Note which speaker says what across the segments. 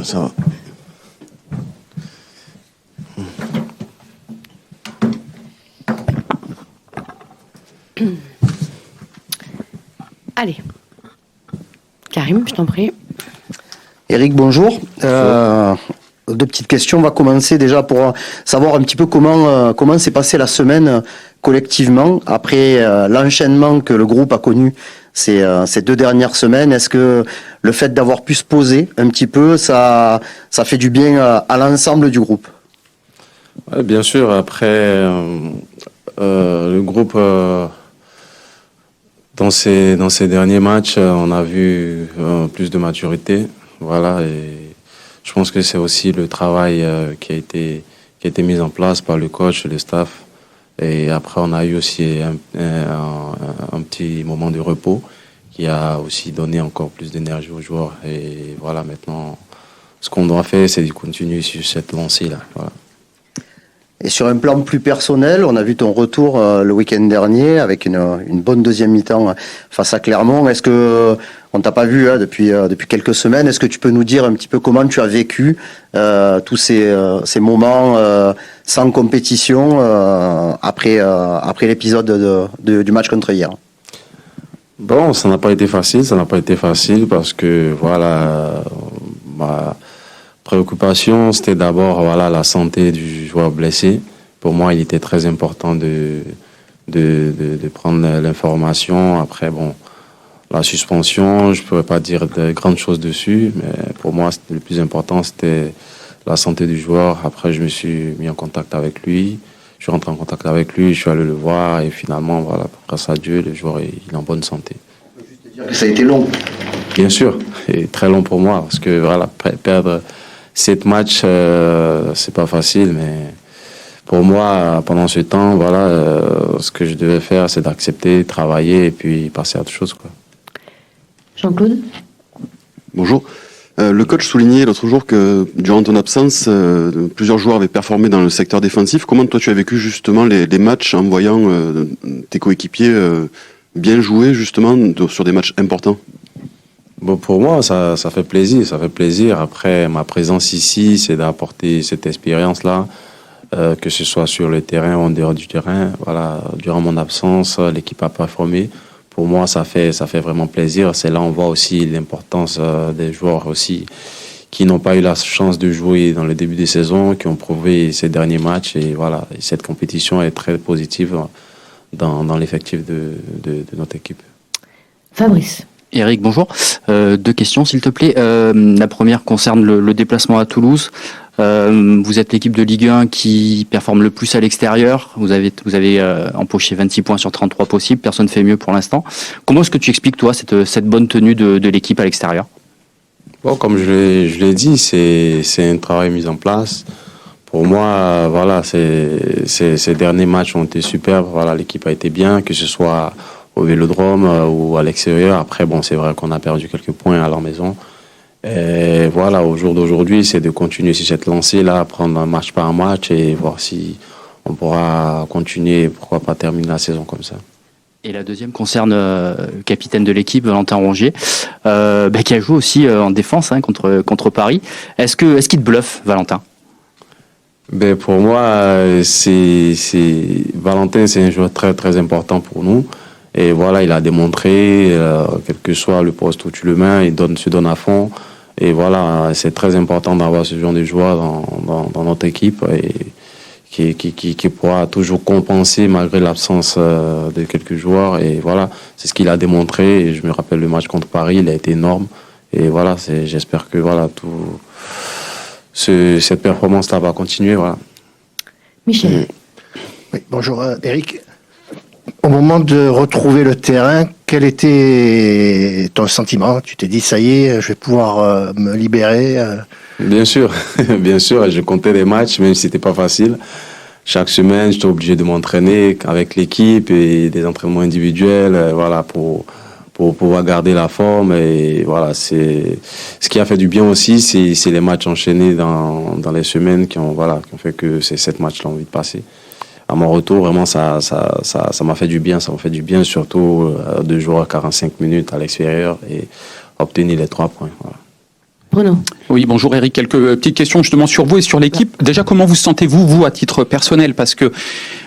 Speaker 1: Ça va.
Speaker 2: Allez. Karim, je t'en prie.
Speaker 3: Eric, bonjour. Deux petites questions. On va commencer déjà pour savoir un petit peu comment s'est passée la semaine collectivement après l'enchaînement que le groupe a connu ces 2 dernières semaines. Est-ce que le fait d'avoir pu se poser un petit peu, ça fait du bien à l'ensemble du groupe?
Speaker 1: Ouais, bien sûr, après le groupe, dans ces derniers matchs, on a vu plus de maturité. Voilà, et je pense que c'est aussi le travail qui a été mis en place par le coach, le staff. Et après, on a eu aussi un petit moment de repos qui a aussi donné encore plus d'énergie aux joueurs. Et voilà, maintenant, ce qu'on doit faire, c'est de continuer sur cette lancée-là. Voilà.
Speaker 3: Et sur un plan plus personnel, on a vu ton retour le week-end dernier avec une bonne deuxième mi-temps face à Clermont. Est-ce que on t'a pas vu depuis quelques semaines? Est-ce que tu peux nous dire un petit peu comment tu as vécu tous ces moments sans compétition après l'épisode du match contre hier?
Speaker 1: Bon, ça n'a pas été facile parce que voilà, ma préoccupation, c'était d'abord voilà la santé du joueur blessé. Pour moi, il était très important de prendre l'information. Après, bon, la suspension, je ne pourrais pas dire de grandes choses dessus, mais pour moi, le plus important, c'était la santé du joueur. Après, je me suis mis en contact avec lui. Je suis rentré en contact avec lui, je suis allé le voir et finalement, voilà, grâce à Dieu, le joueur il est en bonne santé.
Speaker 3: Ça a été long.
Speaker 1: Bien sûr, et très long pour moi parce que voilà, perdre 7 matchs, c'est pas facile, mais pour moi, pendant ce temps, voilà, ce que je devais faire, c'est d'accepter, travailler et puis passer à autre chose, quoi.
Speaker 2: Jean-Claude?
Speaker 4: Bonjour. Le coach soulignait l'autre jour que durant ton absence, plusieurs joueurs avaient performé dans le secteur défensif. Comment toi tu as vécu justement les matchs en voyant tes coéquipiers bien jouer justement sur des matchs importants?
Speaker 1: Bon, pour moi, ça fait plaisir, ça fait plaisir. Après, ma présence ici, c'est d'apporter cette expérience-là, que ce soit sur le terrain ou en dehors du terrain. Voilà, durant mon absence, l'équipe a performé. Pour moi, ça fait vraiment plaisir. C'est là on voit aussi l'importance des joueurs aussi qui n'ont pas eu la chance de jouer dans le début de saison, qui ont prouvé ces derniers matchs. Et voilà, et cette compétition est très positive dans l'effectif de notre équipe.
Speaker 2: Fabrice?
Speaker 5: Eric, bonjour. 2 questions, s'il te plaît. La première concerne le déplacement à Toulouse. Vous êtes l'équipe de Ligue 1 qui performe le plus à l'extérieur. Vous avez empoché 26 points sur 33 possibles. Personne ne fait mieux pour l'instant. Comment est-ce que tu expliques, toi, cette bonne tenue de l'équipe à l'extérieur?
Speaker 1: Bon, comme je l'ai dit, c'est un travail mis en place. Pour moi, voilà, ces derniers matchs ont été superbes. Voilà, l'équipe a été bien, que ce soit au Vélodrome ou à l'extérieur. Après, bon, c'est vrai qu'on a perdu quelques points à leur maison. Et voilà, au jour d'aujourd'hui, c'est de continuer sur cette lancée-là, prendre un match par match et voir si on pourra continuer, pourquoi pas terminer la saison comme ça.
Speaker 5: Et la deuxième concerne le capitaine de l'équipe, Valentin Rongier, qui a joué aussi en défense contre Paris. Est-ce qu'il te bluffe, Valentin?
Speaker 1: Ben pour moi, Valentin, c'est un joueur très très important pour nous. Et voilà, il a démontré, quel que soit le poste où tu le mets, se donne à fond. Et voilà, c'est très important d'avoir ce genre de joueur dans notre équipe et qui pourra toujours compenser malgré l'absence de quelques joueurs. Et voilà, c'est ce qu'il a démontré. Et je me rappelle le match contre Paris, il a été énorme. Et voilà, j'espère que voilà, cette performance-là va continuer. Voilà.
Speaker 2: Michel?
Speaker 6: Oui, bonjour Eric. Au moment de retrouver le terrain, quel était ton sentiment? Tu t'es dit, ça y est, je vais pouvoir me libérer
Speaker 1: Bien sûr, bien sûr. Je comptais les matchs, même si c'était pas facile. Chaque semaine, j'étais obligé de m'entraîner avec l'équipe et des entraînements individuels, voilà, pour pouvoir garder la forme. Et voilà, c'est ce qui a fait du bien aussi, c'est les matchs enchaînés dans les semaines qui ont fait que ces 7 matchs-là ont envie de passer. À mon retour, vraiment, ça m'a fait du bien. Ça m'a fait du bien, surtout de jouer à 45 minutes à l'extérieur et obtenir les 3 points. Voilà.
Speaker 2: Bruno.
Speaker 7: Oui, bonjour Eric. Quelques petites questions justement sur vous et sur l'équipe. Déjà, comment vous sentez-vous, vous, à titre personnel? Parce que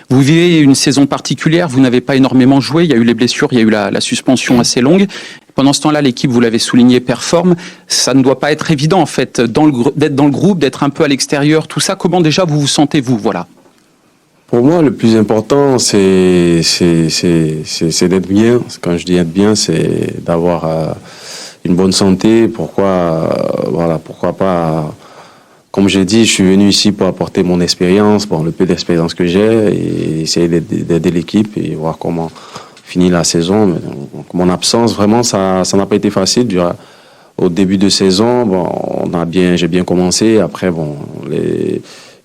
Speaker 7: vous vivez une saison particulière, vous n'avez pas énormément joué, il y a eu les blessures, il y a eu la suspension assez longue. Pendant ce temps-là, l'équipe, vous l'avez souligné, performe. Ça ne doit pas être évident, en fait, d'être dans le groupe, d'être un peu à l'extérieur, tout ça. Comment déjà vous vous sentez, vous? Voilà.
Speaker 1: Pour moi, le plus important, c'est d'être bien. Quand je dis être bien, c'est d'avoir une bonne santé. Pourquoi pas. Comme j'ai dit, je suis venu ici pour apporter mon expérience, le peu d'expérience que j'ai, et essayer d'aider l'équipe et voir comment finir la saison. Donc, mon absence, vraiment, ça n'a pas été facile. Au début de saison, j'ai bien commencé. Après,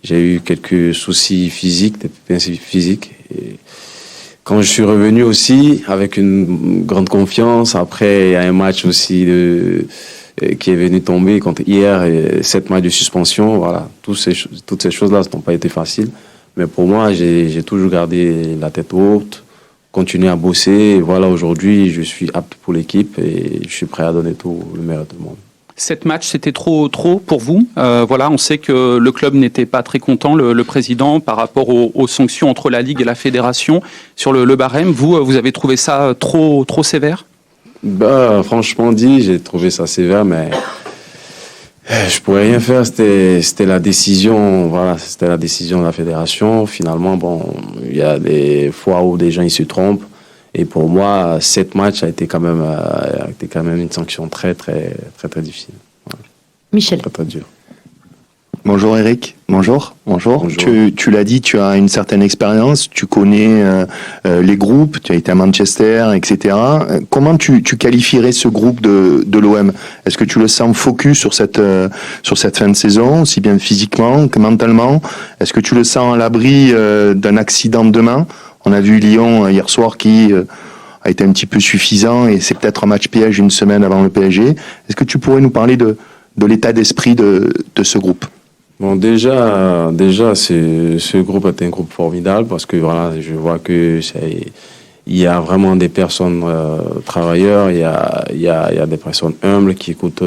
Speaker 1: j'ai eu quelques soucis physiques, des pépins physiques. Et quand je suis revenu aussi, avec une grande confiance, après, il y a un match aussi qui est venu tomber hier, et 7 matchs de suspension. Voilà, toutes ces choses-là n'ont pas été faciles. Mais pour moi, j'ai toujours gardé la tête haute, continué à bosser. Et voilà, aujourd'hui, je suis apte pour l'équipe et je suis prêt à donner tout le meilleur de monde.
Speaker 7: 7 matchs, c'était trop pour vous. Voilà, on sait que le club n'était pas très content, le président, par rapport aux sanctions entre la Ligue et la Fédération sur le barème. Vous avez trouvé ça trop sévère?
Speaker 1: Franchement dit, j'ai trouvé ça sévère, mais je pourrais rien faire. C'était la décision, c'était la décision de la fédération. Finalement, il y a des fois où des gens ils se trompent. Et pour moi, 7 matchs a été quand même une sanction très difficile. Voilà.
Speaker 2: Michel.
Speaker 1: Très dur.
Speaker 6: Bonjour Eric. Bonjour. Tu l'as dit, tu as une certaine expérience, tu connais les groupes, tu as été à Manchester, etc. Comment tu qualifierais ce groupe de l'OM? Est-ce que tu le sens focus sur cette fin de saison, aussi bien physiquement que mentalement? Est-ce que tu le sens à l'abri d'un accident demain? On a vu Lyon hier soir qui a été un petit peu suffisant et c'est peut-être un match piège une semaine avant le PSG. Est-ce que tu pourrais nous parler de l'état d'esprit de ce groupe?
Speaker 1: Déjà, ce groupe est un groupe formidable parce que je vois que il y a vraiment des personnes travailleurs, il y a des personnes humbles qui écoutent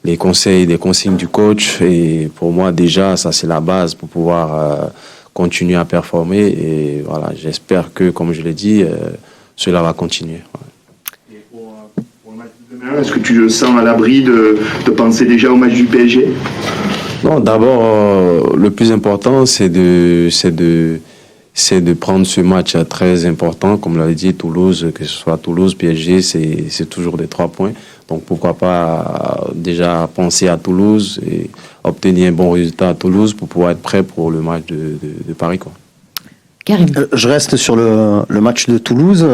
Speaker 1: les conseils, des consignes du coach. Et pour moi, déjà, ça c'est la base pour pouvoir continuer à performer. Et voilà, j'espère que, comme je l'ai dit, cela va continuer. Ouais.
Speaker 6: Et pour le match de demain, est-ce que tu le sens à l'abri de penser déjà au match du PSG?
Speaker 1: Non, d'abord, le plus important, c'est de prendre ce match très important. Comme l'a dit Toulouse, que ce soit Toulouse, PSG, c'est toujours des 3 points. Donc pourquoi pas déjà penser à Toulouse et obtenir un bon résultat à Toulouse pour pouvoir être prêt pour le match de Paris, quoi.
Speaker 2: Karim.
Speaker 3: Je reste sur le match de Toulouse.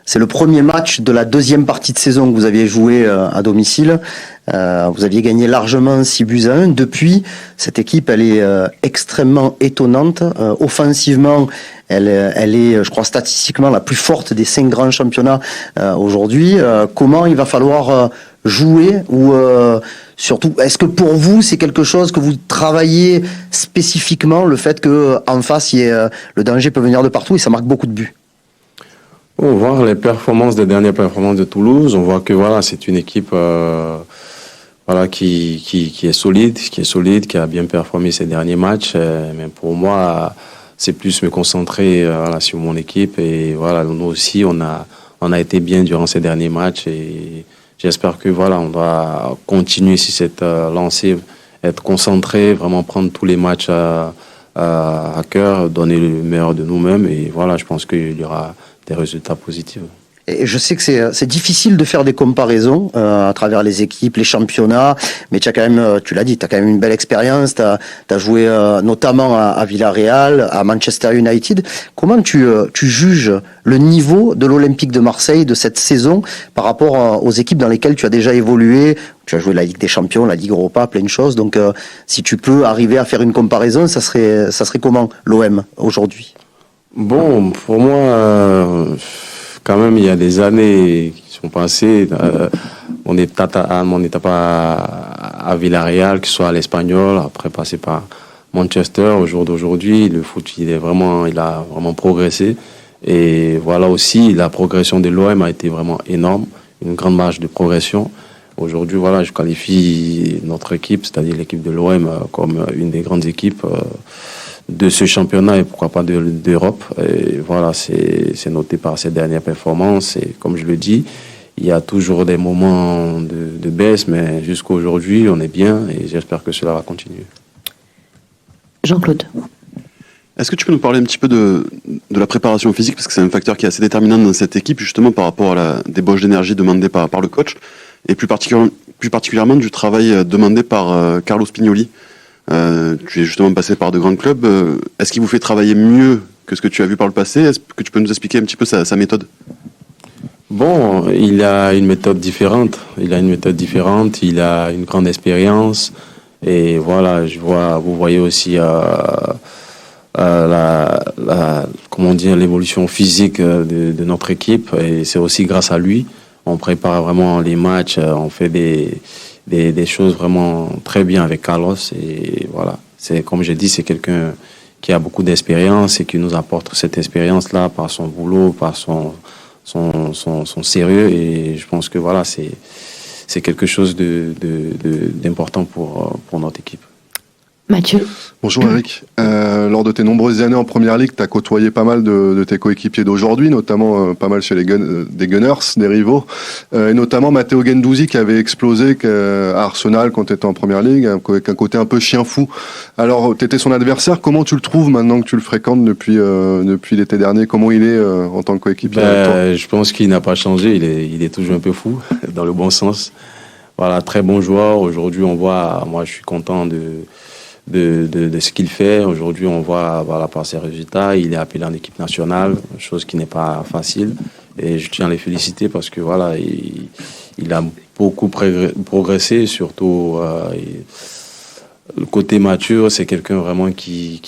Speaker 3: C'est le premier match de la deuxième partie de saison que vous aviez joué à domicile. Vous aviez gagné largement 6-1. Depuis, cette équipe, elle est extrêmement étonnante. Offensivement, elle est, je crois, statistiquement la plus forte des 5 grands championnats aujourd'hui. Comment il va falloir jouer ou surtout, est-ce que pour vous, c'est quelque chose que vous travaillez spécifiquement, le fait que en face, le danger peut venir de partout et ça marque beaucoup de buts?
Speaker 1: On voit les dernières performances de Toulouse. On voit que c'est une équipe qui est solide, qui a bien performé ces derniers matchs. Mais pour moi, c'est plus me concentrer sur mon équipe. Et nous aussi, on a été bien durant ces derniers matchs. Et j'espère que on doit continuer sur cette lancée, être concentré, vraiment prendre tous les matchs à cœur, donner le meilleur de nous-mêmes. Et je pense qu'il y aura des résultats positifs.
Speaker 3: Et je sais que c'est difficile de faire des comparaisons à travers les équipes, les championnats, mais tu as quand même, tu l'as dit, tu as quand même une belle expérience, tu as joué notamment à Villarreal, à Manchester United. Comment tu juges le niveau de l'Olympique de Marseille de cette saison par rapport aux équipes dans lesquelles tu as déjà évolué? Tu as joué la Ligue des Champions, la Ligue Europa, plein de choses. Donc si tu peux arriver à faire une comparaison, ça serait comment l'OM aujourd'hui?
Speaker 1: Bon, pour moi, quand même, il y a des années qui sont passées. On n'est pas à Villarreal, que ce soit à l'Espagnol, après passer par Manchester. Au jour d'aujourd'hui, le foot, il a vraiment progressé. Et aussi, la progression de l'OM a été vraiment énorme, une grande marge de progression. Aujourd'hui, voilà, je qualifie notre équipe, c'est-à-dire l'équipe de l'OM, comme une des grandes équipes de ce championnat et pourquoi pas d'Europe. Et voilà, c'est noté par ces dernières performances. Et comme je le dis, il y a toujours des moments de baisse, mais jusqu'à aujourd'hui, on est bien et j'espère que cela va continuer.
Speaker 2: Jean-Claude.
Speaker 4: Est-ce que tu peux nous parler un petit peu de la préparation physique, parce que c'est un facteur qui est assez déterminant dans cette équipe, justement par rapport à la débauche d'énergie demandée par le coach, et plus particulièrement du travail demandé par Carlo Spignoli. Tu es justement passé par de grands clubs. Est-ce qu'il vous fait travailler mieux que ce que tu as vu par le passé? Est-ce que tu peux nous expliquer un petit peu sa méthode?
Speaker 1: Bon, il a une méthode différente. Il a une grande expérience. Et voilà, vous voyez aussi comment dire, l'évolution physique de notre équipe. Et c'est aussi grâce à lui. On prépare vraiment les matchs. On fait des choses vraiment très bien avec Carlos. Et voilà, c'est comme j'ai dit, c'est quelqu'un qui a beaucoup d'expérience et qui nous apporte cette expérience-là par son boulot, par son sérieux. Et je pense que voilà, c'est quelque chose d'important pour notre équipe.
Speaker 2: Mathieu.
Speaker 8: Bonjour Eric. Lors de tes nombreuses années en Première Ligue, tu as côtoyé pas mal de tes coéquipiers d'aujourd'hui, notamment pas mal chez des Gunners, des rivaux, et notamment Matteo Guendouzi qui avait explosé à Arsenal quand tu étais en Première Ligue, avec un côté un peu chien fou. Alors, tu étais son adversaire, comment tu le trouves maintenant que tu le fréquentes depuis l'été dernier? Comment il est en tant que coéquipier avec toi?
Speaker 1: Je pense qu'il n'a pas changé, il est toujours un peu fou, dans le bon sens. Voilà, très bon joueur. Aujourd'hui, moi je suis content de ce qu'il fait. Aujourd'hui, on voit voilà, par ses résultats, il est appelé en équipe nationale, chose qui n'est pas facile. Et je tiens à les féliciter parce que voilà, il a beaucoup progressé, surtout le côté mature, c'est quelqu'un vraiment qui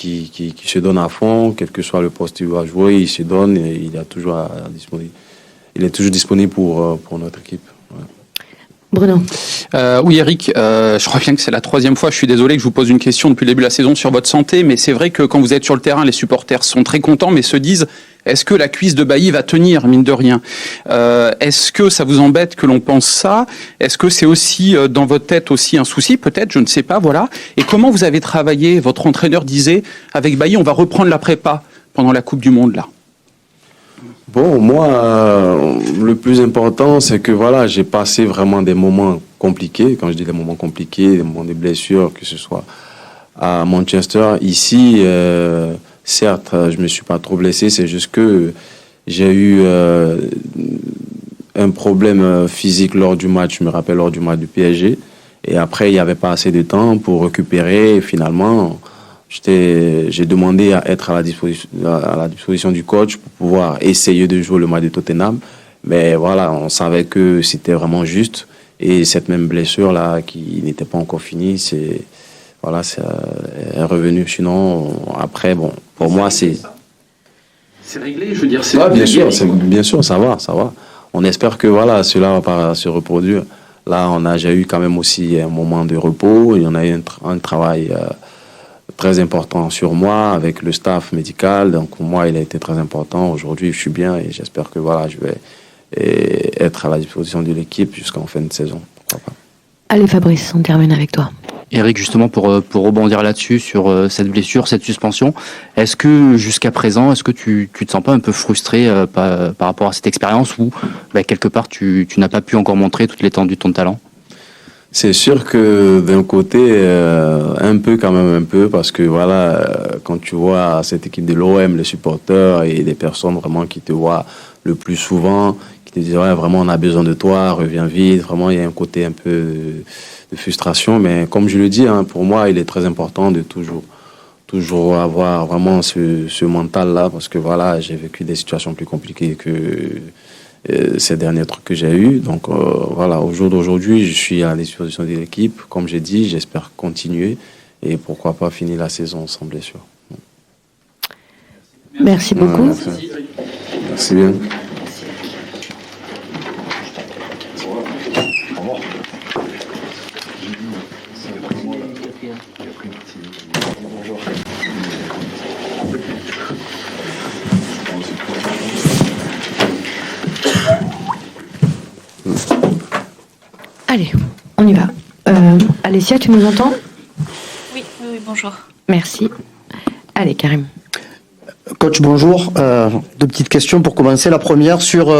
Speaker 1: se donne à fond, quel que soit le poste qu'il va jouer, il se donne et il est toujours disponible pour notre équipe. Voilà.
Speaker 2: Bruno.
Speaker 7: Oui, Eric, je crois bien que c'est la 3e fois. Je suis désolé que je vous pose une question depuis le début de la saison sur votre santé, mais c'est vrai que quand vous êtes sur le terrain, les supporters sont très contents, mais se disent est-ce que la cuisse de Bailly va tenir, mine de rien? Est-ce que ça vous embête que l'on pense ça? Est-ce que c'est aussi dans votre tête aussi un souci? Peut-être, je ne sais pas, voilà. Et comment vous avez travaillé? Votre entraîneur disait avec Bailly, on va reprendre la prépa pendant la Coupe du Monde, là.
Speaker 1: Bon, moi, le plus important, c'est que voilà, j'ai passé vraiment des moments compliqués. Quand je dis des moments compliqués, des moments de blessures, que ce soit à Manchester, ici, certes, je me suis pas trop blessé. C'est juste que j'ai eu un problème physique lors du match. Je me rappelle lors du match du PSG. Et après, il n'y avait pas assez de temps pour récupérer. Et finalement, j'ai demandé à être à la disposition du coach pour pouvoir essayer de jouer le match de Tottenham. Mais voilà, on savait que c'était vraiment juste. Et cette même blessure-là, qui n'était pas encore finie, c'est revenu. Sinon, après, bon, pour moi, c'est
Speaker 7: réglé, je veux dire, c'est...
Speaker 1: Ouais, bien sûr, ça va. On espère que voilà, cela va pas se reproduire. Là, on a déjà eu quand même aussi un moment de repos. Il y en a eu un travail très important sur moi avec le staff médical. Donc pour moi, il a été très important. Aujourd'hui, je suis bien et j'espère que voilà, je vais être à la disposition de l'équipe jusqu'en fin de saison. Pourquoi pas.
Speaker 2: Allez Fabrice, on termine avec toi.
Speaker 5: Eric, justement, pour rebondir là-dessus, sur cette blessure, cette suspension, est-ce que jusqu'à présent, est-ce que tu te sens pas un peu frustré par rapport à cette expérience où quelque part tu n'as pas pu encore montrer toute l'étendue de ton talent?
Speaker 1: C'est sûr que d'un côté, un peu, parce que voilà, quand tu vois cette équipe de l'OM, les supporters et des personnes vraiment qui te voient le plus souvent, qui te disent ouais, vraiment on a besoin de toi, reviens vite, vraiment il y a un côté un peu de frustration, mais comme je le dis, pour moi il est très important de toujours avoir vraiment ce mental-là, parce que voilà, j'ai vécu des situations plus compliquées que ces derniers trucs que j'ai eu. Donc voilà, au jour d'aujourd'hui, je suis à la disposition de l'équipe. Comme j'ai dit, j'espère continuer et pourquoi pas finir la saison sans blessure.
Speaker 2: Merci beaucoup.
Speaker 1: Merci bien.
Speaker 2: Allez, on y va. Alessia, tu nous entends?
Speaker 9: Oui, bonjour.
Speaker 2: Merci. Allez, Karim.
Speaker 3: Coach, bonjour. Deux petites questions pour commencer. La première sur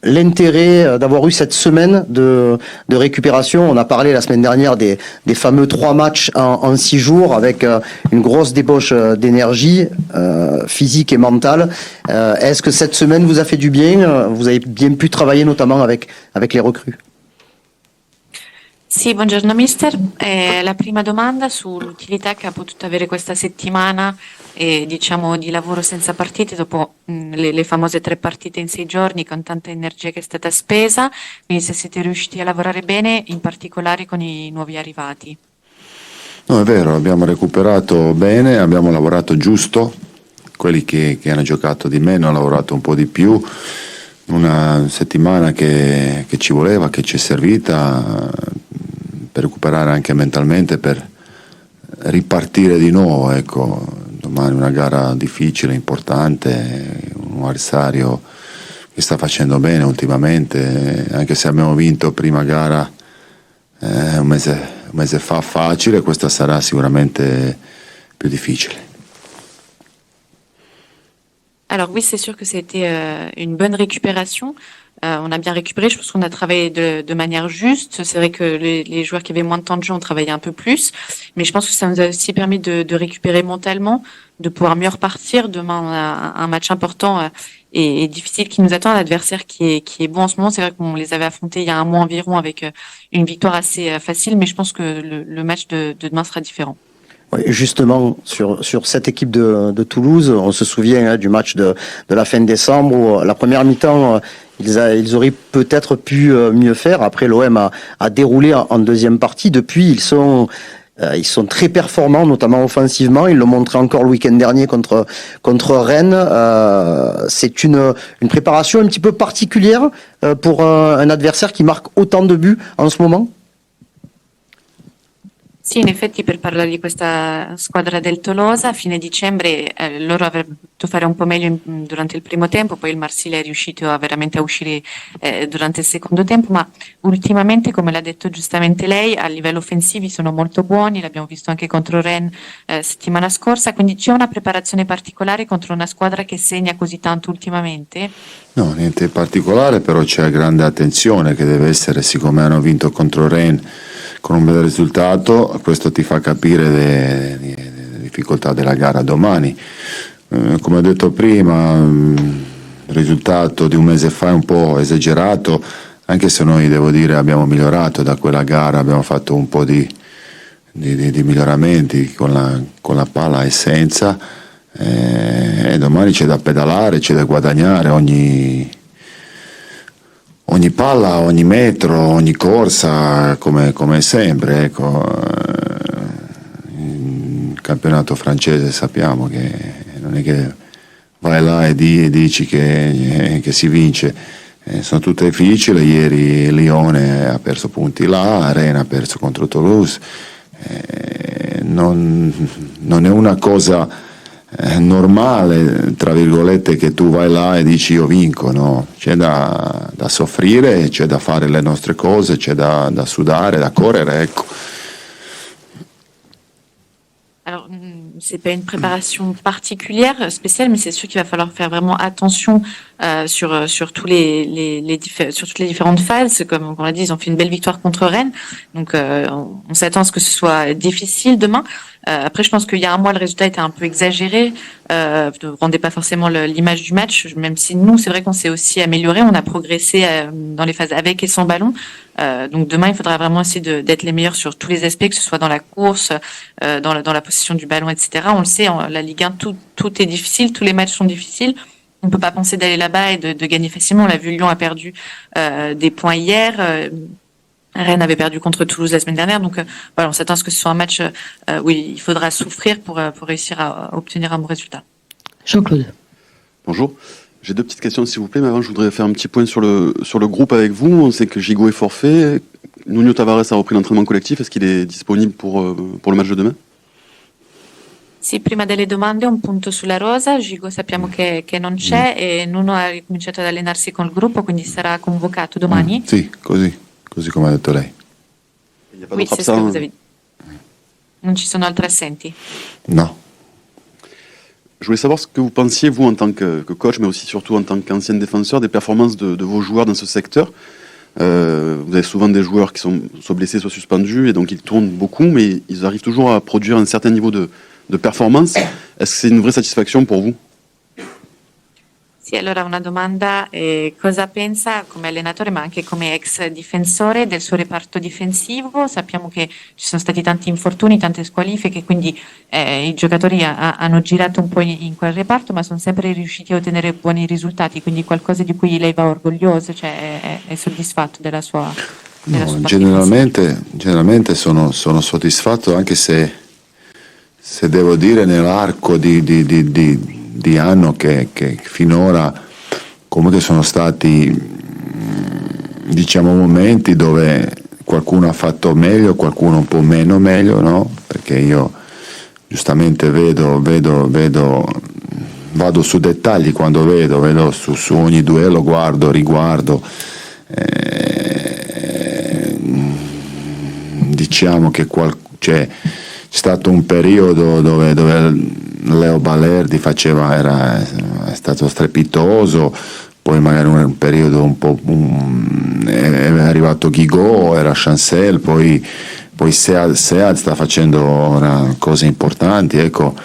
Speaker 3: l'intérêt d'avoir eu cette semaine de récupération. On a parlé la semaine dernière des fameux 3 matchs en 6 jours avec une grosse débauche d'énergie physique et mentale. Est-ce que cette semaine vous a fait du bien? Vous avez bien pu travailler notamment avec les recrues?
Speaker 9: Sì, buongiorno mister. La prima domanda sull'utilità che ha potuto avere questa settimana diciamo di lavoro senza partite dopo le famose 3 partite in 6 giorni con tanta energia che è stata spesa, quindi se siete riusciti a lavorare bene in particolare con i nuovi arrivati.
Speaker 10: No, è vero, abbiamo recuperato bene, abbiamo lavorato giusto, quelli che hanno giocato di meno hanno lavorato un po' di più, una settimana che ci voleva, che ci è servita per recuperare anche mentalmente, per ripartire di nuovo, ecco. Domani una gara difficile, importante, un avversario che sta facendo bene ultimamente, anche se abbiamo vinto prima gara un mese fa facile, questa sarà sicuramente più difficile.
Speaker 9: Alors oui, c'est sûr que c'était une bonne récupération. On a bien récupéré, je pense qu'on a travaillé de manière juste. C'est vrai que les joueurs qui avaient moins de temps de jeu ont travaillé un peu plus, mais je pense que ça nous a aussi permis de récupérer mentalement, de pouvoir mieux repartir. Demain, on a un match important et difficile qui nous attend, un adversaire qui est bon en ce moment. C'est vrai qu'on les avait affrontés il y a un mois environ avec une victoire assez facile, mais je pense que le match de demain sera différent.
Speaker 3: Oui, justement, sur cette équipe de Toulouse, on se souvient du match de la fin décembre où la première mi-temps, ils auraient peut-être pu mieux faire. Après, l'OM a déroulé en deuxième partie. Depuis, ils sont très performants, notamment offensivement. Ils l'ont montré encore le week-end dernier contre Rennes. C'est une préparation un petit peu particulière pour un adversaire qui marque autant de buts en ce moment.
Speaker 9: Sì, in effetti per parlare di questa squadra del Tolosa, a fine dicembre loro avrebbero potuto fare un po' meglio durante il primo tempo, poi il Marsiglia è riuscito veramente a uscire durante il secondo tempo, ma ultimamente, come l'ha detto giustamente lei, a livello offensivi sono molto buoni, l'abbiamo visto anche contro Rennes settimana scorsa, quindi c'è una preparazione particolare contro una squadra che segna così tanto ultimamente?
Speaker 10: No, niente di particolare, però c'è grande attenzione che deve essere, siccome hanno vinto contro Rennes con un bel risultato, questo ti fa capire le difficoltà della gara domani. Come ho detto prima, il risultato di un mese fa è un po' esagerato, anche se noi, devo dire, abbiamo migliorato da quella gara, abbiamo fatto un po' di miglioramenti con la palla e senza, e domani c'è da pedalare, c'è da guadagnare ogni palla, ogni metro, ogni corsa, come sempre, ecco. Il campionato francese sappiamo che non è che vai là e dici che si vince, sono tutte difficili. Ieri Lione ha perso punti là, Rennes ha perso contro Toulouse, non è una cosa normale, tra virgolette, che tu vai là e dici io vinco, no? C'è da soffrire, c'è da fare le nostre cose, c'è da sudare, da correre, ecco.
Speaker 9: Alors, c'est pas une préparation particulière, spéciale, mais c'est sûr qu'il va falloir faire vraiment attention sur toutes les différentes phases. Comme on l'a dit, ils ont fait une belle victoire contre Rennes, donc on s'attend à ce que ce soit difficile demain. Après, je pense qu'il y a un mois, le résultat était un peu exagéré, ne rendait pas forcément l'image du match, même si nous, c'est vrai qu'on s'est aussi amélioré, on a progressé dans les phases avec et sans ballon. Donc demain, il faudra vraiment essayer d'être les meilleurs sur tous les aspects, que ce soit dans la course, dans la possession du ballon, etc. On le sait, la Ligue 1, tout est difficile, tous les matchs sont difficiles. On ne peut pas penser d'aller là-bas et de gagner facilement. On l'a vu, Lyon a perdu des points hier. Rennes avait perdu contre Toulouse la semaine dernière. Donc voilà, on s'attend à ce que ce soit un match où il faudra souffrir pour réussir à obtenir un bon résultat.
Speaker 2: Jean-Claude.
Speaker 4: Bonjour. J'ai 2 petites questions, s'il vous plaît, mais avant, je voudrais faire un petit point sur le groupe avec vous. On sait que Gigot est forfait. Nuno Tavares a repris l'entraînement collectif. Est-ce qu'il est disponible pour le match de demain?
Speaker 9: Sì, prima delle domande un punto sulla rosa. Gigo sappiamo che non c'è e Nuno ha ricominciato ad allenarsi con il gruppo, quindi sarà convocato domani?
Speaker 10: Sì, così così come ha detto lei.
Speaker 4: Il n'y a pas
Speaker 9: Oui,
Speaker 4: d'autres
Speaker 9: c'est ce que
Speaker 4: absents.
Speaker 9: vous avez dit. Non ci sono altri assenti?
Speaker 10: No.
Speaker 4: Je voulais savoir ce que vous pensiez, vous, en tant que coach, mais aussi surtout en tant qu'ancien défenseur, des performances de vos joueurs dans ce secteur. Vous avez souvent des joueurs qui sont soit blessés, soit suspendus, et donc ils tournent beaucoup, mais ils arrivent toujours à produire un certain niveau de performance. Est-ce que c'est une vraie satisfaction pour vous?
Speaker 9: Sì, allora una domanda, cosa pensa come allenatore ma anche come ex difensore del suo reparto difensivo? Sappiamo che ci sono stati tanti infortuni, tante squalifiche, quindi i giocatori hanno girato un po' in quel reparto, ma sono sempre riusciti a ottenere buoni risultati, quindi qualcosa di cui lei va orgoglioso, cioè è soddisfatto della sua
Speaker 10: No,
Speaker 9: sua
Speaker 10: generalmente sono soddisfatto, anche se devo dire nell'arco di anno che finora comunque sono stati, diciamo, momenti dove qualcuno ha fatto meglio, qualcuno un po' meno meglio, no? Perché io giustamente vado su dettagli quando vedo su ogni duello, guardo, riguardo. Diciamo che c'è stato un periodo dove Leo Balerdi è stato strepitoso, poi magari un periodo un po' è arrivato Guigò, era Chancel, poi Sead sta facendo ora cose importanti, ecco.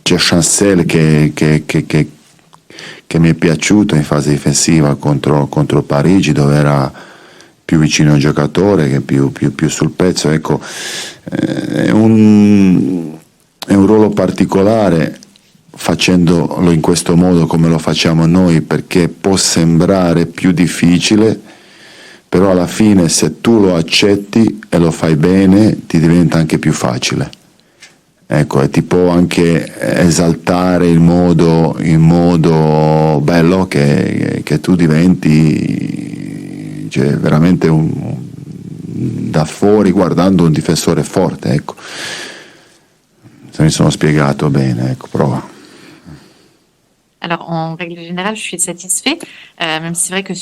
Speaker 10: C'è Chancel che mi è piaciuto in fase difensiva contro Parigi, dove era più vicino al giocatore, che più sul pezzo, ecco. È un ruolo particolare facendolo in questo modo come lo facciamo noi, perché può sembrare più difficile, però alla fine se tu lo accetti e lo fai bene ti diventa anche più facile, ecco, e ti può anche esaltare in modo bello che tu diventi, cioè, veramente da fuori guardando un difensore forte, ecco. Se mi sono spiegato bene, ecco, prova.
Speaker 9: Alors, en règle générale, je suis satisfait, même si c'est vrai que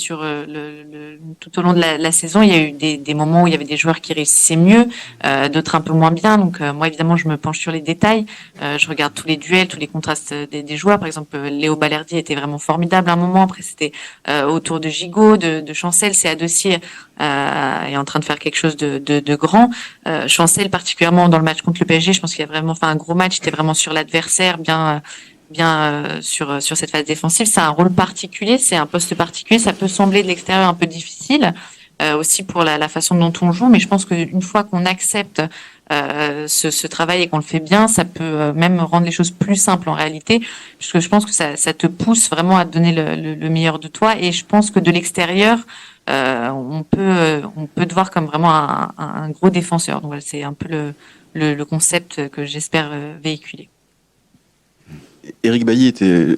Speaker 9: tout au long de la saison, il y a eu des moments où il y avait des joueurs qui réussissaient mieux, d'autres un peu moins bien. Donc, moi, évidemment, je me penche sur les détails. Je regarde tous les duels, tous les contrastes des joueurs. Par exemple, Léo Balerdi était vraiment formidable à un moment. Après, c'était autour de Gigot, de Chancel. C'est Adossier est en train de faire quelque chose de grand. Chancel, particulièrement dans le match contre le PSG, je pense qu'il a vraiment fait un gros match. Il était vraiment sur l'adversaire, bien sur cette phase défensive. C'est un rôle particulier, c'est un poste particulier. Ça peut sembler de l'extérieur un peu difficile, aussi pour la façon dont on joue, mais je pense qu'une fois qu'on accepte ce travail et qu'on le fait bien, ça peut même rendre les choses plus simples en réalité, puisque je pense que ça te pousse vraiment à donner le meilleur de toi. Et je pense que de l'extérieur, on peut te voir comme vraiment un gros défenseur. Donc voilà, c'est un peu le concept que j'espère véhiculer.
Speaker 4: Eric Bailly était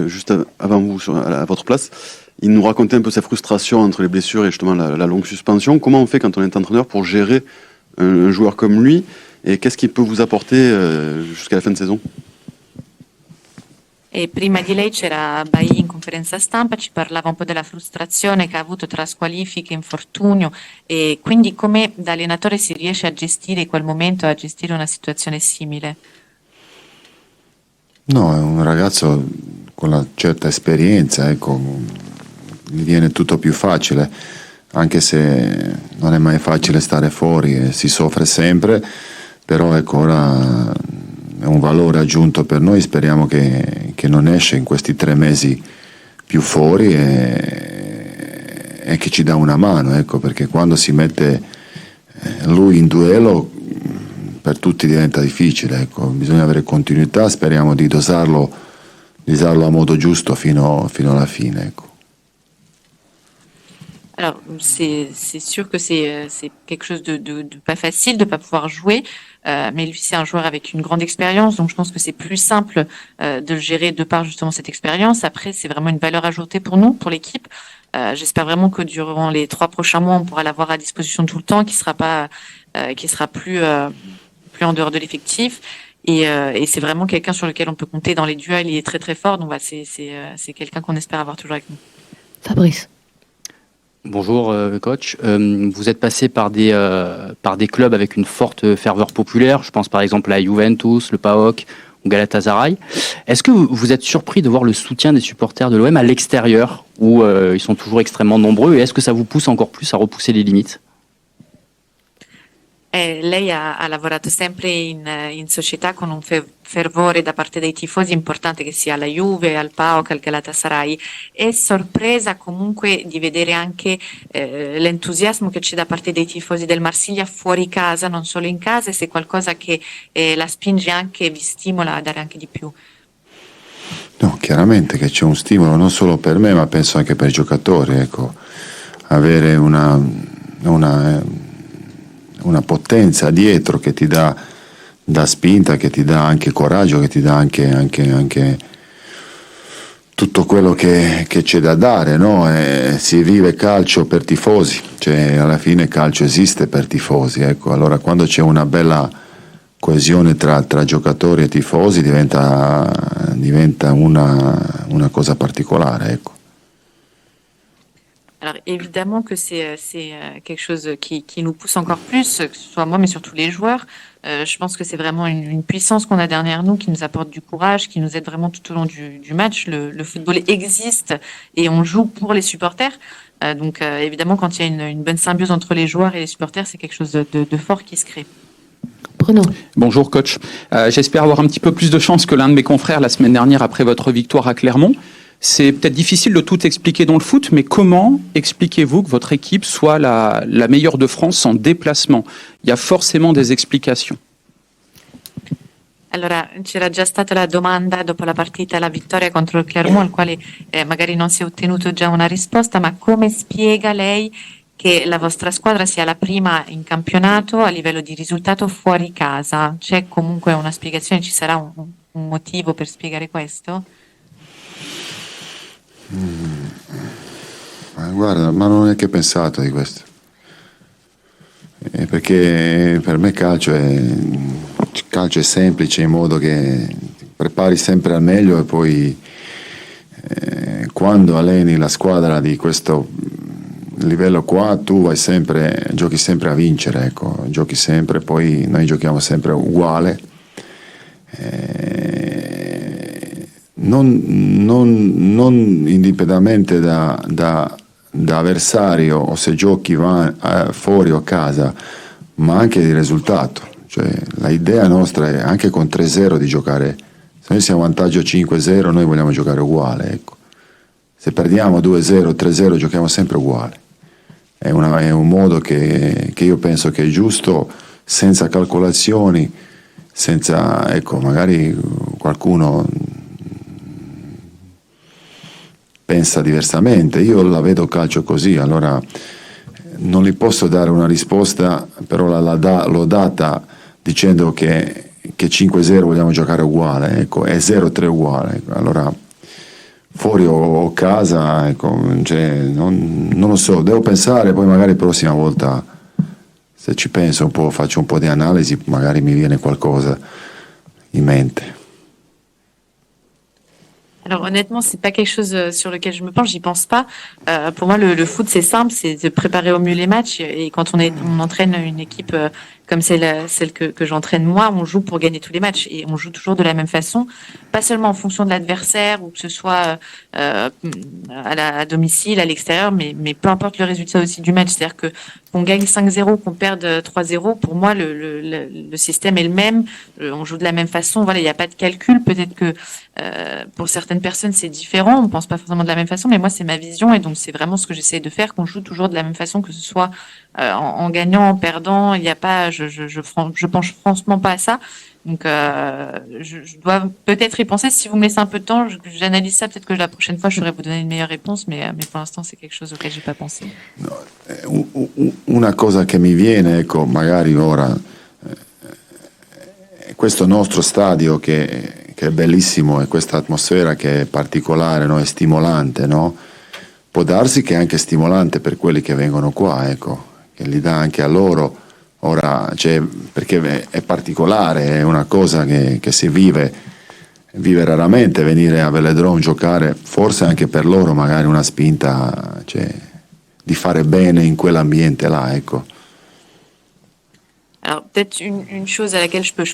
Speaker 4: juste avant vous à votre place. Il nous racontait un peu sa frustration entre les blessures et justement la longue suspension. Comment on fait quand on est entraîneur pour gérer un joueur comme lui, et qu'est-ce qu'il peut vous apporter jusqu'à la fin de saison?
Speaker 9: E prima di lei c'era Bailly in conferenza stampa, ci parlava un po' della frustrazione che ha avuto tra squalifiche, infortunio, e quindi come da allenatore si riesce a gestire quel momento, a gestire una situazione simile?
Speaker 10: No, è un ragazzo con una certa esperienza, ecco, gli viene tutto più facile, anche se non è mai facile stare fuori e si soffre sempre, però ecco, ora è un valore aggiunto per noi. Speriamo che non esce in questi 3 mesi più fuori e che ci dà una mano, ecco, perché quando si mette lui in duello per tutti diventa difficile, ecco. Bisogna avere continuità, speriamo di dosarlo a modo giusto fino alla fine, ecco.
Speaker 9: Alors, c'est sûr que c'est quelque chose de pas facile de pas pouvoir jouer, mais lui, c'est un joueur avec une grande expérience, donc je pense que c'est plus simple de le gérer de par justement cette expérience. Après, c'est vraiment une valeur ajoutée pour nous, pour l'équipe. J'espère vraiment que durant les 3 prochains mois, on pourra l'avoir à disposition tout le temps, qui sera plus en dehors de l'effectif. Et c'est vraiment quelqu'un sur lequel on peut compter dans les duels. Il est très très fort, donc c'est quelqu'un qu'on espère avoir toujours avec nous.
Speaker 2: Fabrice.
Speaker 5: Bonjour coach, vous êtes passé par des clubs avec une forte ferveur populaire, je pense par exemple à Juventus, le PAOK ou Galatasaray. Est-ce que vous êtes surpris de voir le soutien des supporters de l'OM à l'extérieur où ils sont toujours extrêmement nombreux, et est-ce que ça vous pousse encore plus à repousser les limites?
Speaker 9: Lei ha lavorato sempre in società con un fervore da parte dei tifosi importante, che sia alla Juve, al PAOK, al Galatasaray. È sorpresa comunque di vedere anche l'entusiasmo che c'è da parte dei tifosi del Marsiglia fuori casa, non solo in casa, e se è qualcosa che la spinge anche e vi stimola a dare anche di più?
Speaker 10: No, chiaramente che c'è un stimolo non solo per me, ma penso anche per i giocatori, ecco. Avere una potenza dietro che ti dà spinta, che ti dà anche coraggio, che ti dà anche tutto quello che c'è da dare, no? Si vive calcio per tifosi, cioè alla fine calcio esiste per tifosi, ecco. Allora quando c'è una bella coesione tra giocatori e tifosi diventa una cosa particolare, ecco.
Speaker 9: Alors évidemment que c'est quelque chose qui nous pousse encore plus, que ce soit moi mais surtout les joueurs. Je pense que c'est vraiment une puissance qu'on a derrière nous, qui nous apporte du courage, qui nous aide vraiment tout au long du match. Le football existe et on joue pour les supporters. Donc évidemment quand il y a une bonne symbiose entre les joueurs et les supporters, c'est quelque chose de fort qui se crée.
Speaker 2: Bruno.
Speaker 7: Bonjour coach, j'espère avoir un petit peu plus de chance que l'un de mes confrères la semaine dernière après votre victoire à Clermont. C'est peut-être difficile de tout expliquer dans le foot, mais comment expliquez-vous que votre équipe soit la meilleure de France en déplacement? Il y a forcément des explications.
Speaker 9: Allora, c'era già stata la domanda dopo la partita, la vittoria contro il Clermont, al quale magari non si è ottenuto già una risposta, ma come spiega lei che la vostra squadra sia la prima in campionato a livello di risultato fuori casa? C'è comunque una spiegazione, ci sarà un motivo per spiegare questo?
Speaker 10: Guarda, ma non ho neanche pensato di questo, perché per me calcio è semplice, in modo che ti prepari sempre al meglio e poi quando alleni la squadra di questo livello qua tu giochi sempre a vincere, ecco, giochi sempre, poi noi giochiamo sempre uguale. Non indipendentemente da avversario o se giochi fuori o a casa, ma anche di risultato. Cioè, l'idea nostra è anche con 3-0 di giocare. Se noi siamo a vantaggio 5-0, noi vogliamo giocare uguale, ecco. Se perdiamo 2-0, 3-0, giochiamo sempre uguale. È un modo che io penso che è giusto, senza calcolazioni, senza, ecco, magari qualcuno pensa diversamente. Io la vedo calcio così, allora non gli posso dare una risposta, però l'ho data dicendo che 5-0 vogliamo giocare uguale, ecco, è 0-3 uguale, ecco. Allora fuori o casa, ecco, cioè, non lo so, devo pensare, poi magari la prossima volta se ci penso un po', faccio un po' di analisi, magari mi viene qualcosa in mente.
Speaker 9: Alors honnêtement, c'est pas quelque chose sur lequel je me penche, j'y pense pas. Pour moi, le foot, c'est simple, c'est de préparer au mieux les matchs. Et quand on entraîne une équipe comme celle que j'entraîne moi, on joue pour gagner tous les matchs et on joue toujours de la même façon, pas seulement en fonction de l'adversaire ou que ce soit à domicile, à l'extérieur, mais peu importe le résultat aussi du match. C'est-à-dire que qu'on gagne 5-0, qu'on perde 3-0, pour moi, le système est le même. On joue de la même façon. Voilà, il n'y a pas de calcul. Peut-être que pour certaines personnes, c'est différent. On ne pense pas forcément de la même façon, mais moi, c'est ma vision et donc c'est vraiment ce que j'essaie de faire, qu'on joue toujours de la même façon, que ce soit en gagnant, en perdant. Il n'y a pas, je penche franchement pas à ça. Donc, je dois peut-être y penser. Si vous me laissez un peu de temps, j'analyse ça. Peut-être que la prochaine fois, je saurais vous donner une meilleure réponse, mais pour l'instant, c'est quelque chose auquel j'ai pas pensé.
Speaker 10: No, una cosa che mi viene, ecco, magari ora, questo nostro stadio che è bellissimo e questa atmosfera che è particolare, no? È stimolante, no? Può darsi che è anche stimolante per quelli che vengono qua, ecco, che li dà anche a loro. Ora, cioè, perché è particolare, è una cosa che si vive raramente, venire a Velodrome, giocare, forse anche per loro magari una spinta, cioè, di fare bene in quell'ambiente là, ecco.
Speaker 9: Alors peut-être une chose à laquelle je peux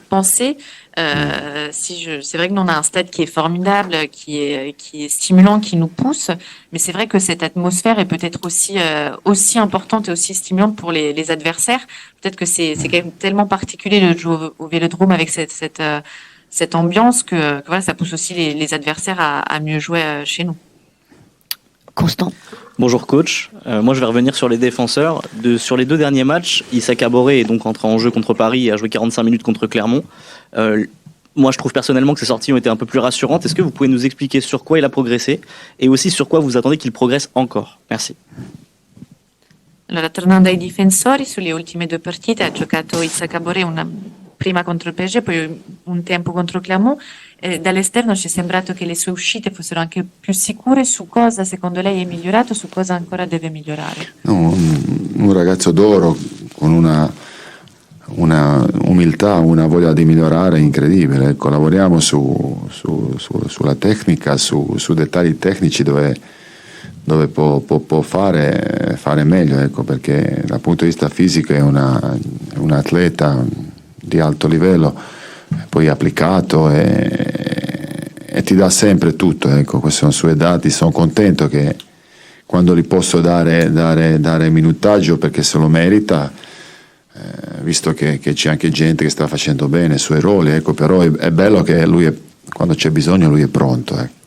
Speaker 9: penser, c'est vrai que nous on a un stade qui est formidable, qui est stimulant, qui nous pousse, mais c'est vrai que cette atmosphère est peut-être aussi importante et aussi stimulante pour les adversaires. Peut-être que c'est quand même tellement particulier de jouer au Vélodrome avec cette ambiance que voilà, ça pousse aussi les adversaires à mieux jouer chez nous.
Speaker 2: Constant.
Speaker 11: Bonjour coach, moi je vais revenir sur les défenseurs. Sur les 2 derniers matchs, Issa Kaboré est donc entré en jeu contre Paris et a joué 45 minutes contre Clermont. Moi je trouve personnellement que ses sorties ont été un peu plus rassurantes. Est-ce que vous pouvez nous expliquer sur quoi il a progressé et aussi sur quoi vous attendez qu'il progresse encore? Merci.
Speaker 9: Allora, tornando ai difensori, sulle ultime 2 partite ha giocato Issa Kaboré prima contro il PSG, poi un tempo contro Clermont. Dall'esterno ci è sembrato che le sue uscite fossero anche più sicure. Su cosa secondo lei è migliorato, su cosa ancora deve migliorare?
Speaker 10: No, un ragazzo d'oro con una umiltà, una voglia di migliorare incredibile. Ecco, lavoriamo sulla tecnica, su dettagli tecnici dove può fare meglio, ecco, perché dal punto di vista fisico è un atleta di alto livello, poi applicato e ti dà sempre tutto, ecco, questi sono i suoi dati. Sono contento che quando gli posso dare minutaggio perché se lo merita, visto che c'è anche gente che sta facendo bene i suoi ruoli, ecco, però è bello che lui quando c'è bisogno lui è pronto, ecco.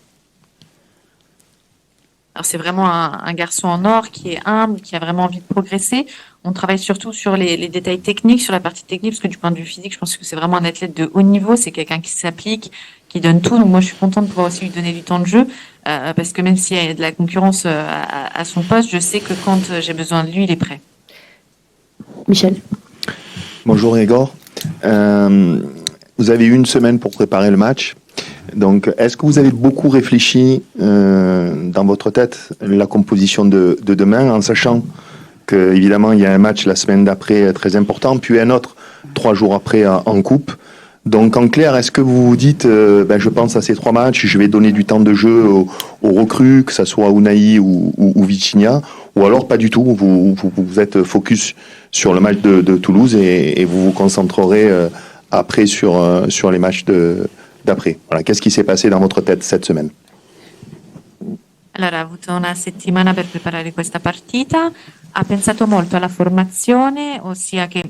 Speaker 9: Alors c'est vraiment un garçon en or qui est humble, qui a vraiment envie de progresser. On travaille surtout sur les détails techniques, sur la partie technique, parce que du point de vue physique, je pense que c'est vraiment un athlète de haut niveau. C'est quelqu'un qui s'applique, qui donne tout. Donc moi, je suis contente de pouvoir aussi lui donner du temps de jeu, parce que même s'il y a de la concurrence à son poste, je sais que quand j'ai besoin de lui, il est prêt.
Speaker 2: Michel.
Speaker 6: Bonjour Igor. Vous avez eu une semaine pour préparer le match. Donc, est-ce que vous avez beaucoup réfléchi dans votre tête la composition de demain, en sachant qu'évidemment il y a un match la semaine d'après très important, puis un autre 3 jours après en coupe. Donc en clair, est-ce que vous vous dites, je pense à ces 3 matchs, je vais donner du temps de jeu aux recrues, que ce soit Unai ou Vitinha, ou alors pas du tout, vous êtes focus sur le match de Toulouse et vous vous concentrerez après sur les matchs d'après. Voilà, qu'est-ce qui s'est passé dans votre tête cette semaine?
Speaker 9: Allora, ha avuto una settimana per preparare questa partita, ha pensato molto alla formazione, ossia che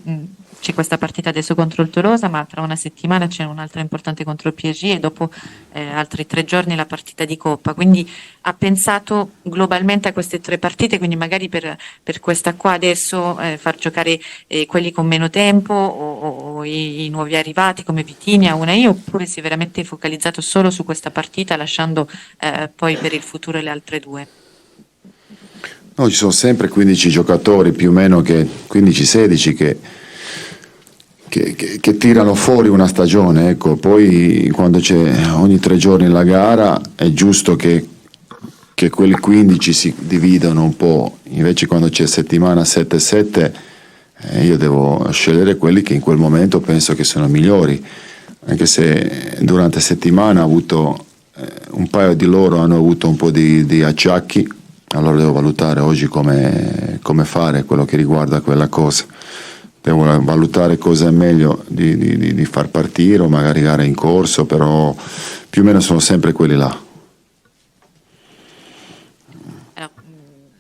Speaker 9: c'è questa partita adesso contro il Tolosa, ma tra una settimana c'è un'altra importante contro il PSG e dopo altri 3 giorni la partita di Coppa. Quindi ha pensato globalmente a queste 3 partite, quindi magari per questa qua adesso far giocare quelli con meno tempo o i nuovi arrivati come Vitinha, Unai, oppure si è veramente focalizzato solo su questa partita lasciando poi per il futuro le altre 2?
Speaker 10: No, ci sono sempre 15 giocatori più o meno, 15-16 che tirano fuori una stagione, ecco. Poi quando c'è ogni 3 giorni la gara è giusto che quelli 15 si dividano un po', invece quando c'è settimana 7-7 io devo scegliere quelli che in quel momento penso che sono migliori, anche se durante la settimana ho avuto un paio di loro hanno avuto un po' di acciacchi, allora devo valutare oggi come fare quello che riguarda quella cosa. Devo valutare cosa è meglio di far partire o magari gare in corso, però più o meno sono sempre quelli là.
Speaker 9: Alors,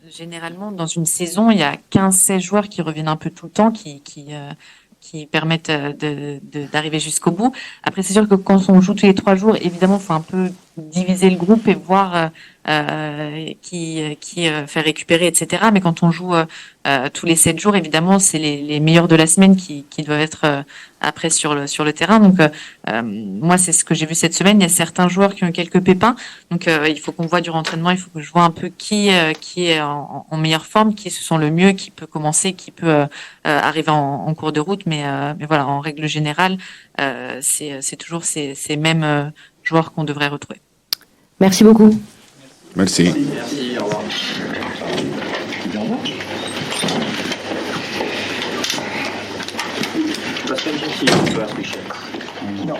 Speaker 9: généralement, dans une saison, il y a 15-16 joueurs qui reviennent un peu tout le temps, qui permettent d'arriver jusqu'au bout. Après, c'est sûr que quand on joue tous les 3 jours, évidemment, il faut un peu diviser le groupe et voir qui fait récupérer, etc. Mais quand on joue tous les 7 jours, évidemment, c'est les meilleurs de la semaine qui doivent être après sur le terrain. Donc, moi, c'est ce que j'ai vu cette semaine. Il y a certains joueurs qui ont quelques pépins. Donc, il faut qu'on voit du rentraînement. Il faut que je vois un peu qui est en meilleure forme, qui se sent le mieux, qui peut commencer, qui peut arriver en cours de route. Mais voilà, en règle générale, c'est toujours ces mêmes joueurs qu'on devrait retrouver.
Speaker 2: Merci beaucoup.
Speaker 10: Merci.
Speaker 11: Merci, au revoir. La semaine prochaine, on peut afficher. Non.